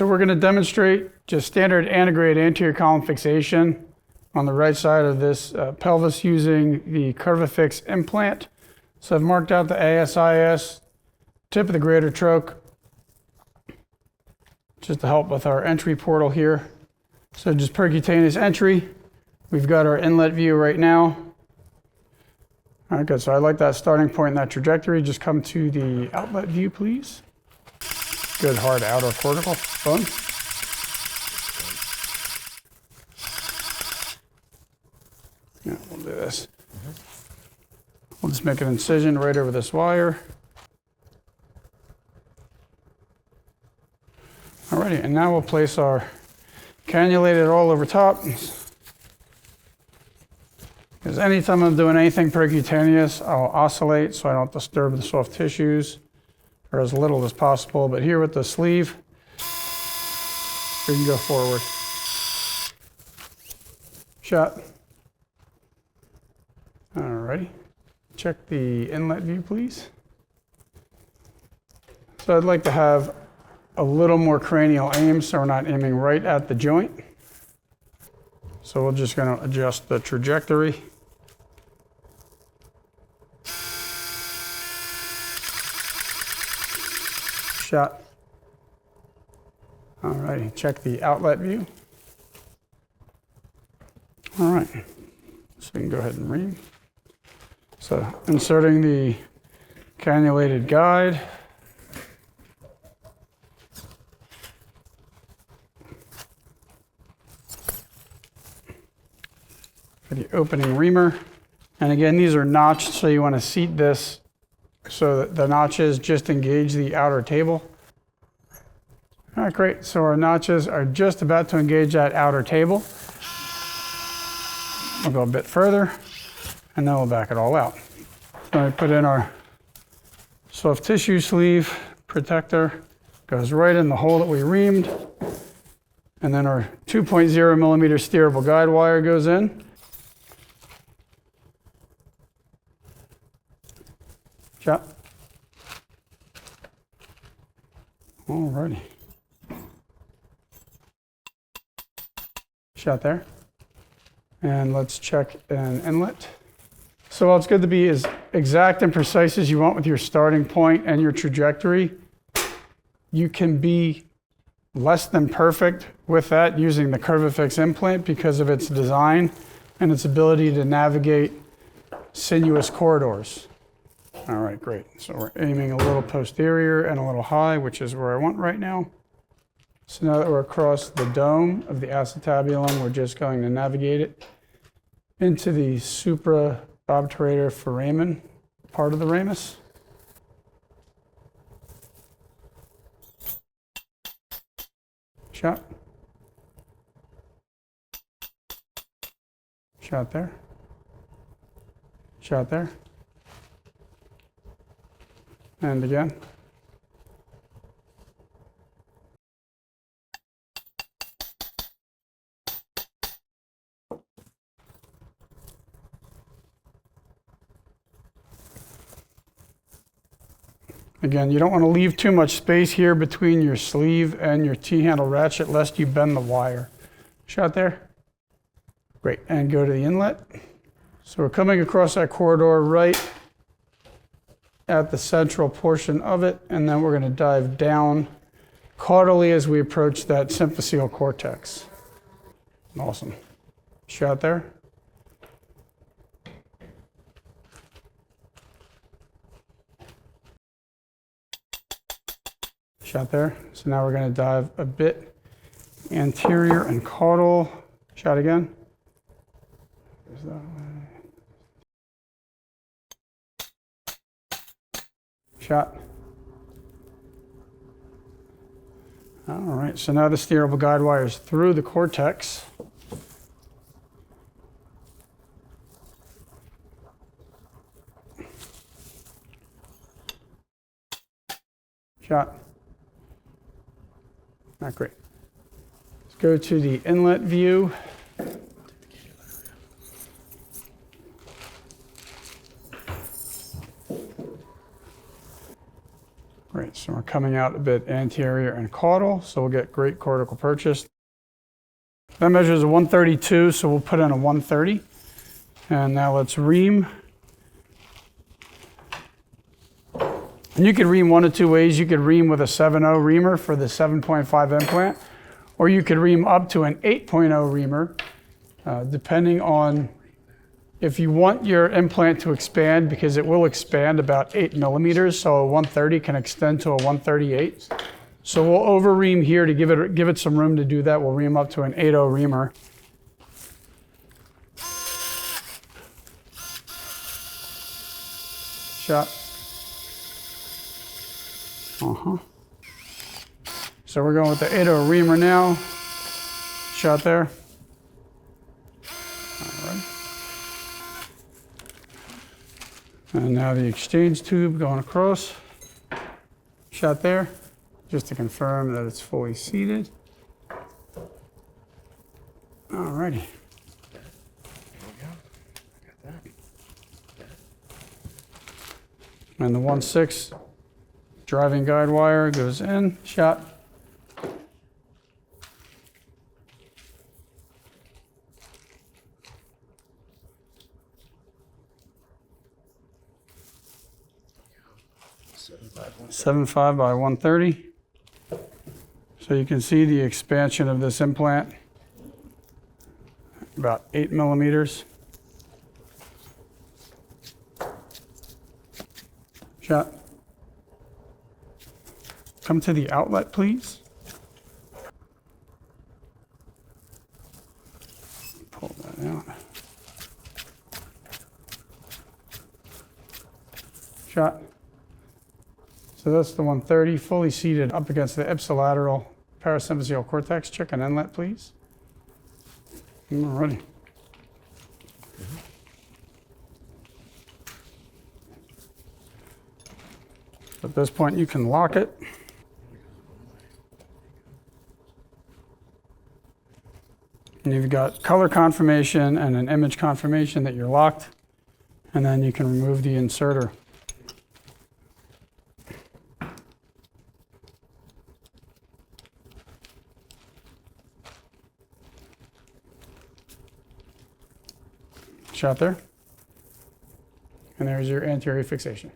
so we're going to demonstrate just standard antegrade anterior column fixation on the right side of this pelvis using the CurvaFix implant. So I've marked out the ASIS, tip of the greater troch, just to help with our entry portal here. So just percutaneous entry. We've got our inlet view right now. All right, good. So I like that starting point and that trajectory. Just come to the outlet view, please. Good hard outer cortical bone. Yeah, we'll do this. We'll just make an incision right over this wire. Alrighty, and now we'll place our cannulated all over top. Because anytime I'm doing anything percutaneous, I'll oscillate so I don't disturb the soft tissues, or as little as possible. But here with the sleeve, we can go forward. Shot. Alrighty. Check the inlet view, please. So I'd like to have a little more cranial aim so we're not aiming right at the joint. So we're just going to adjust the trajectory. Shot. All right, check the outlet view. All right, so we can go ahead and ream. So inserting the cannulated guide. For the opening reamer. And again, these are notched, so you want to seat this so that the notches just engage the outer table. All right, great. So our notches are just about to engage that outer table. We'll go a bit further, and then we'll back it all out. So I put in our soft tissue sleeve protector, goes right in the hole that we reamed, and then our 2.0 millimeter steerable guide wire goes in. Shot. Alrighty. Shot there. And let's check an inlet. So while it's good to be as exact and precise as you want with your starting point and your trajectory, you can be less than perfect with that using the CurvaFix implant because of its design and its ability to navigate sinuous corridors. All right, great. So we're aiming a little posterior and a little high, which is where I want right now. So now that we're across the dome of the acetabulum, we're just going to navigate it into the supraobturator foramen part of the ramus. Shot. Shot there. Shot there. And again. Again, you don't want to leave too much space here between your sleeve and your T-handle ratchet lest you bend the wire. Shot there. Great. And go to the inlet. So we're coming across that corridor right at the central portion of it, and then we're going to dive down caudally as we approach that symphyseal cortex. Awesome. Shot there. Shot there. So now we're going to dive a bit anterior and caudal. Shot again. There's that way. Shot. All right, so now the steerable guide wire is through the cortex. Shot. Not great. Let's go to the inlet view. Great. right, so we're coming out a bit anterior and caudal, so we'll get great cortical purchase. That measures a 132, so we'll put in a 130. And now let's ream. And you could ream one of two ways. You could ream with a 7.0 reamer for the 7.5 implant, or you could ream up to an 8.0 reamer, depending on if you want your implant to expand, because it will expand about 8 millimeters, so a 130 can extend to a 138. So we'll over ream here to give it some room to do that. We'll ream up to an 8.0 reamer. Shot. So we're going with the 8.0 reamer now. Shot there. All right. And now the exchange tube going across. Shot there, just to confirm that it's fully seated. All righty. And the 1/6 driving guide wire goes in, shot. .75 by 130. So you can see the expansion of this implant, about 8 millimeters. Shot. Come to the outlet, please. Pull that out. Shot. So that's the 130, fully seated up against the ipsilateral parasymphyseal cortex. Check an inlet, please. Alrighty. At this point, you can lock it. And you've got color confirmation and an image confirmation that you're locked. And then you can remove the inserter. Shot there. And there's your anterior fixation.